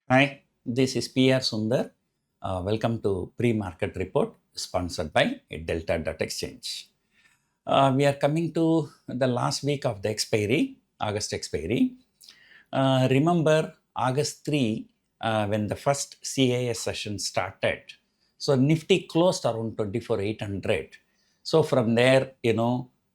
Hi, this is PR Sundar. Welcome to Pre-Market Report sponsored by Delta Dot Exchange. We are coming to the last week of the expiry, August expiry. Remember August 3 when the first CAS session started. So Nifty closed around 24,800. So from there,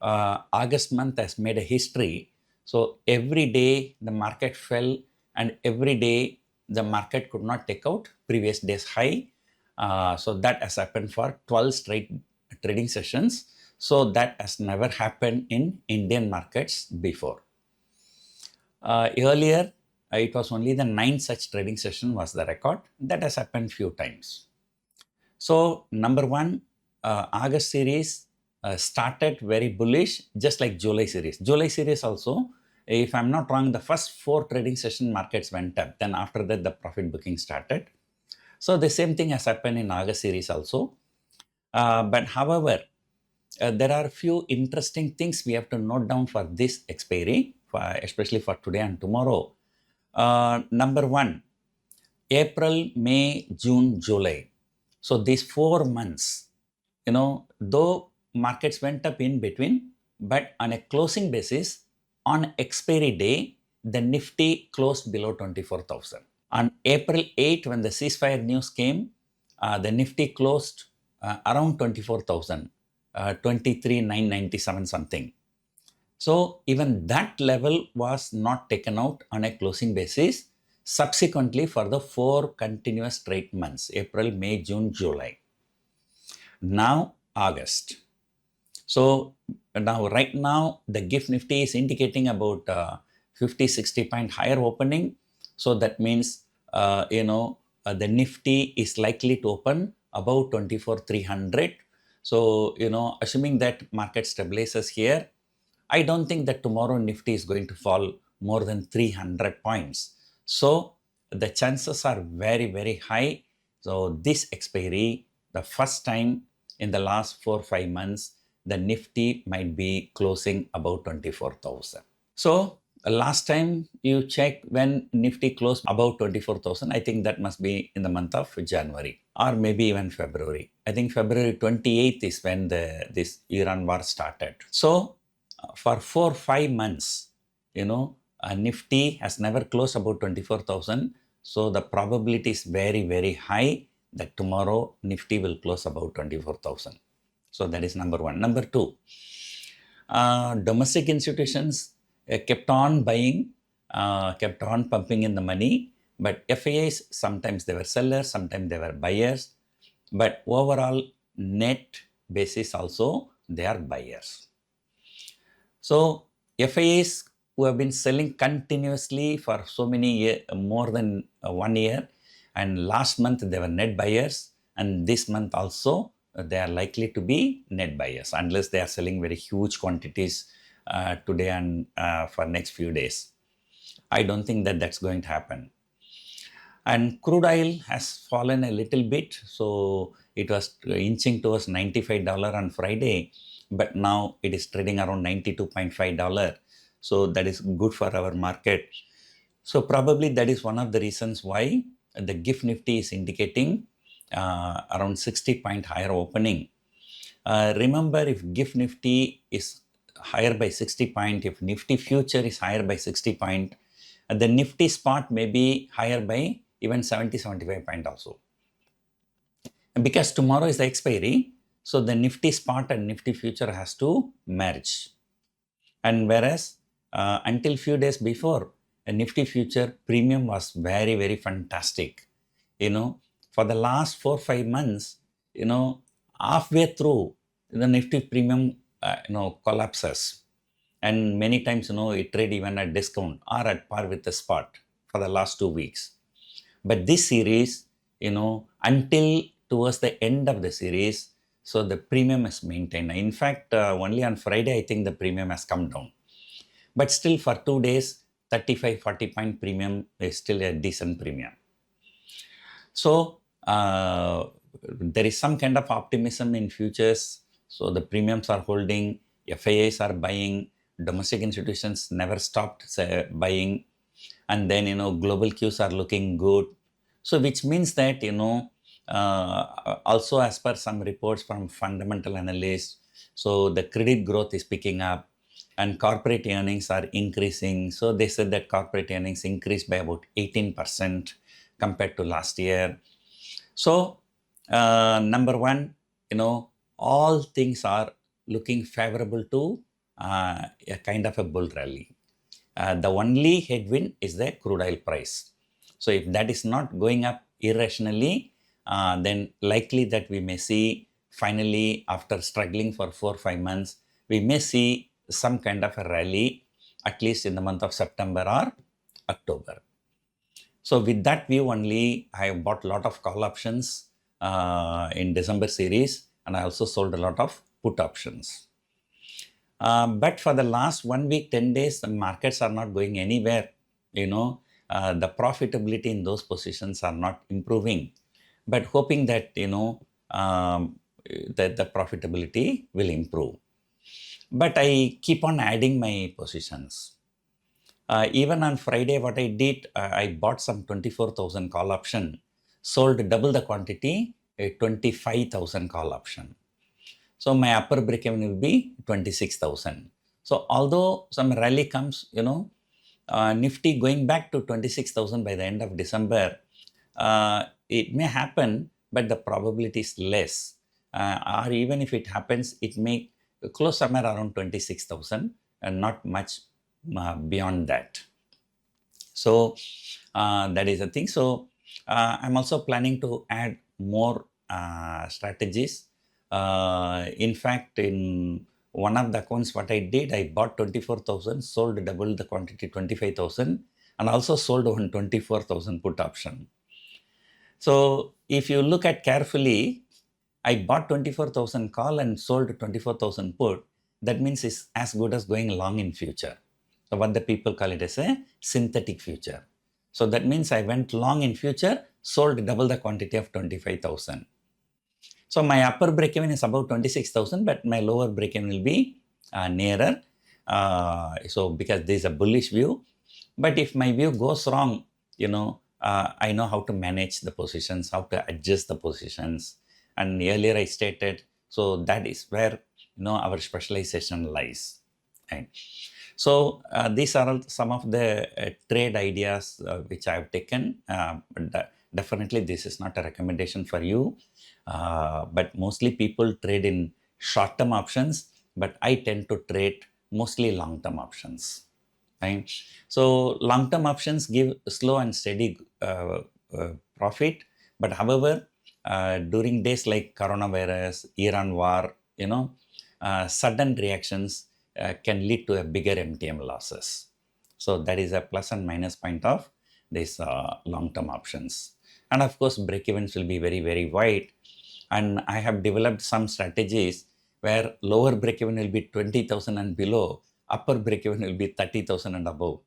August month has made a history. So every day the market fell and every day the market could not take out previous day's high. So that has happened for 12 straight trading sessions. So that has never happened in Indian markets before. Earlier, it was only the 9 such trading session was the record. That has happened few times. So number one, August series started very bullish, just like July series. July series also, if I'm not wrong, the first 4 trading session markets went up. Then after that, the profit booking started. So the same thing has happened in August series also. But however, there are a few interesting things we have to note down for this expiry, especially for today and tomorrow. Number one, April, May, June, July. So these 4 months, though markets went up in between, but on a closing basis, on expiry day, the Nifty closed below 24,000. On April 8, when the ceasefire news came, the Nifty closed around 24,000, 23,997 something. So even that level was not taken out on a closing basis. Subsequently, for the 4 continuous straight months, April, May, June, July. Now, August. So now, right now, the GIFT Nifty is indicating about 50, 60 point higher opening. So that means, the Nifty is likely to open about 24,300. So, assuming that market stabilizes here, I don't think that tomorrow Nifty is going to fall more than 300 points. So the chances are very, very high. So this expiry, the first time in the last 4-5 months, the Nifty might be closing about 24,000. So last time you check when Nifty closed about 24,000, I think that must be in the month of January or maybe even February. I think February 28th is when this Iran war started. So for 4-5 months, Nifty has never closed about 24,000. So the probability is very, very high that tomorrow Nifty will close about 24,000. So that is number one. Number two, domestic institutions kept on buying, kept on pumping in the money. But FIIs, sometimes they were sellers, sometimes they were buyers. But overall, net basis also, they are buyers. So FIIs who have been selling continuously for so many years, more than 1 year, and last month they were net buyers, and this month also they are likely to be net buyers unless they are selling very huge quantities today and for next few days. I don't think that that's going to happen. And crude oil has fallen a little bit, so it was inching towards $95 on Friday, but now it is trading around $92.5. So that is good for our market. So probably that is one of the reasons why the GIFT Nifty is indicating around 60 point higher opening. Remember, if GIFT Nifty is higher by 60 point, if Nifty future is higher by 60 point, the Nifty spot may be higher by even 70-75 point also. And because tomorrow is the expiry, so the Nifty spot and Nifty future has to merge. And whereas until few days before, a Nifty future premium was very, very fantastic. For the last 4-5 months, halfway through, the Nifty premium, collapses. And many times, it trade even at discount or at par with the spot for the last 2 weeks. But this series, until towards the end of the series, so the premium is maintained. In fact, only on Friday, I think the premium has come down. But still for 2 days, 35-40 point premium is still a decent premium. So there is some kind of optimism in futures. So the premiums are holding, FIIs are buying, domestic institutions never stopped buying, and then global cues are looking good. So which means that, also as per some reports from fundamental analysts, so the credit growth is picking up and corporate earnings are increasing. So they said that corporate earnings increased by about 18% compared to last year. So number one, all things are looking favorable to a kind of a bull rally. The only headwind is the crude oil price. So if that is not going up irrationally, then likely that we may see finally, after struggling for 4 or 5 months, we may see some kind of a rally, at least in the month of September or October. So with that view only, I have bought a lot of call options in December series, and I also sold a lot of put options. But for the last 1 week, 10 days, the markets are not going anywhere. The profitability in those positions are not improving. But hoping that, that the profitability will improve. But I keep on adding my positions. Even on Friday, what I did, I bought some 24,000 call option, sold double the quantity, a 25,000 call option. So my upper break-even will be 26,000. So although some rally comes, Nifty going back to 26,000 by the end of December, it may happen, but the probability is less. Or even if it happens, it may close somewhere around 26,000 and not much beyond that. So that is the thing. So I'm also planning to add more strategies. In fact, in one of the accounts, what I did, I bought 24,000, sold double the quantity, 25,000, and also sold one 24,000 put option. So if you look at carefully, I bought 24,000 call and sold 24,000 put. That means it's as good as going long in future. So what the people call it as a synthetic future. So that means I went long in future, sold double the quantity of 25,000. So my upper break-even is about 26,000, but my lower break-even will be nearer. So because there is a bullish view. But if my view goes wrong, I know how to manage the positions, how to adjust the positions. And earlier I stated, so that is where our specialization lies. Right? So these are some of the trade ideas which I have taken. Definitely this is not a recommendation for you, but mostly people trade in short-term options, but I tend to trade mostly long-term options. Right? So long-term options give slow and steady profit, but however, during days like coronavirus, Iran war, sudden reactions can lead to a bigger MTM losses. So that is a plus and minus point of these long-term options. And of course, break-evens will be very, very wide. And I have developed some strategies where lower break-even will be 20,000 and below, upper break-even will be 30,000 and above.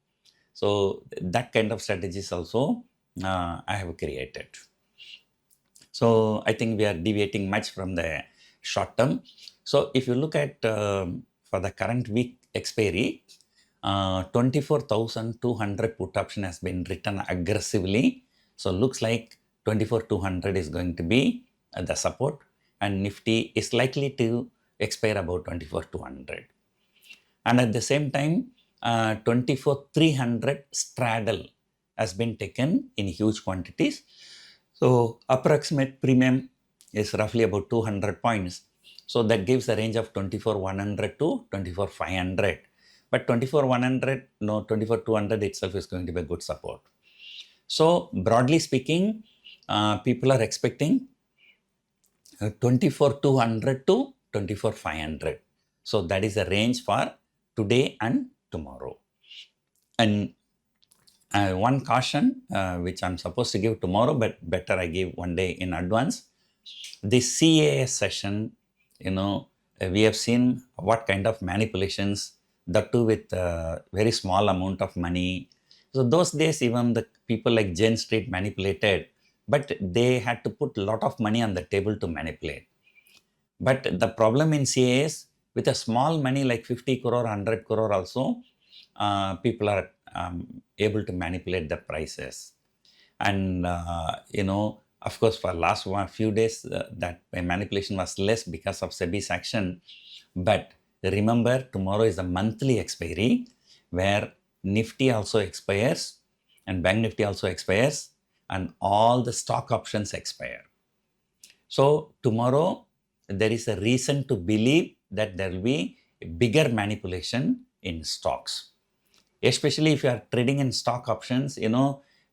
So that kind of strategies also I have created. So I think we are deviating much from the short term. So if you look at for the current week expiry, 24,200 put option has been written aggressively. So looks like 24,200 is going to be the support, and Nifty is likely to expire about 24,200. And at the same time, 24,300 straddle has been taken in huge quantities. So approximate premium is roughly about 200 points. So that gives a range of 24,100 to 24,500. But 24,100, no, 24,200 itself is going to be a good support. So broadly speaking, people are expecting 24,200 to 24,500. So that is the range for today and tomorrow. And one caution, which I'm supposed to give tomorrow, but better I give one day in advance. This CAS session, we have seen what kind of manipulations, that too with a very small amount of money. So those days, even the people like Jane Street manipulated, but they had to put a lot of money on the table to manipulate. But the problem in CAS, with a small money like 50 crore, 100 crore also, people are able to manipulate the prices. And, of course, for last few days, that manipulation was less because of SEBI's action. But remember, tomorrow is the monthly expiry where Nifty also expires and Bank Nifty also expires and all the stock options expire. So tomorrow there is a reason to believe that there will be a bigger manipulation in stocks. Especially if you are trading in stock options,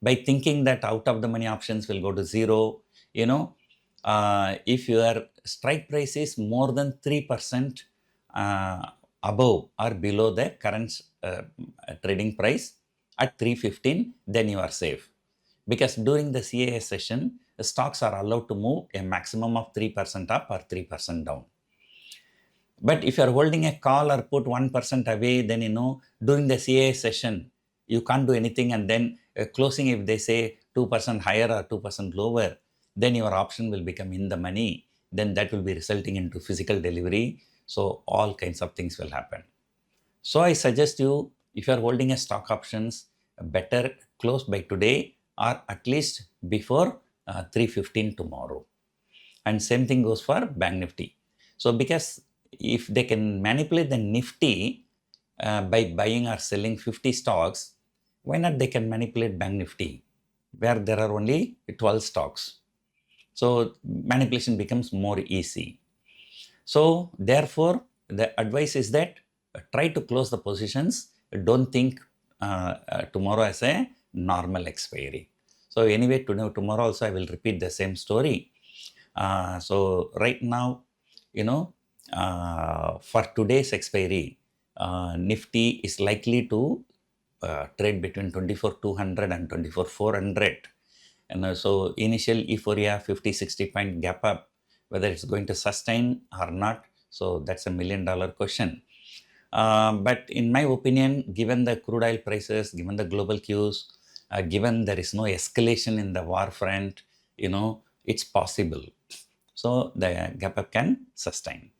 by thinking that out of the money options will go to zero, if your strike price is more than 3% above or below the current trading price at 315, then you are safe. Because during the CAA session, the stocks are allowed to move a maximum of 3% up or 3% down. But if you are holding a call or put 1% away, then during the CAA session, you can't do anything, and then closing, if they say 2% higher or 2% lower, then your option will become in the money. Then that will be resulting into physical delivery. So all kinds of things will happen. So I suggest you, if you are holding a stock options, better close by today or at least before 3:15 tomorrow. And same thing goes for Bank Nifty. So because if they can manipulate the Nifty by buying or selling 50 stocks, why not they can manipulate Bank Nifty where there are only 12 stocks. So manipulation becomes more easy. So therefore, the advice is that try to close the positions. Don't think tomorrow as a normal expiry. So anyway, tomorrow also I will repeat the same story. So right now, for today's expiry, Nifty is likely to trade between 24,200 and 24,400. And so initial euphoria, 50-60 point gap up, whether it's going to sustain or not. So that's $1 million question. But in my opinion, given the crude oil prices, given the global cues, given there is no escalation in the war front, it's possible. So the gap up can sustain.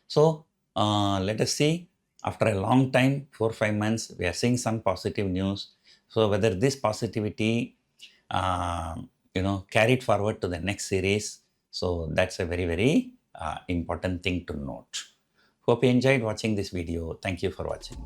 So let us see. After a long time, 4-5 months, we are seeing some positive news. So whether this positivity, carried forward to the next series. So that's a very, very important thing to note. Hope you enjoyed watching this video. Thank you for watching.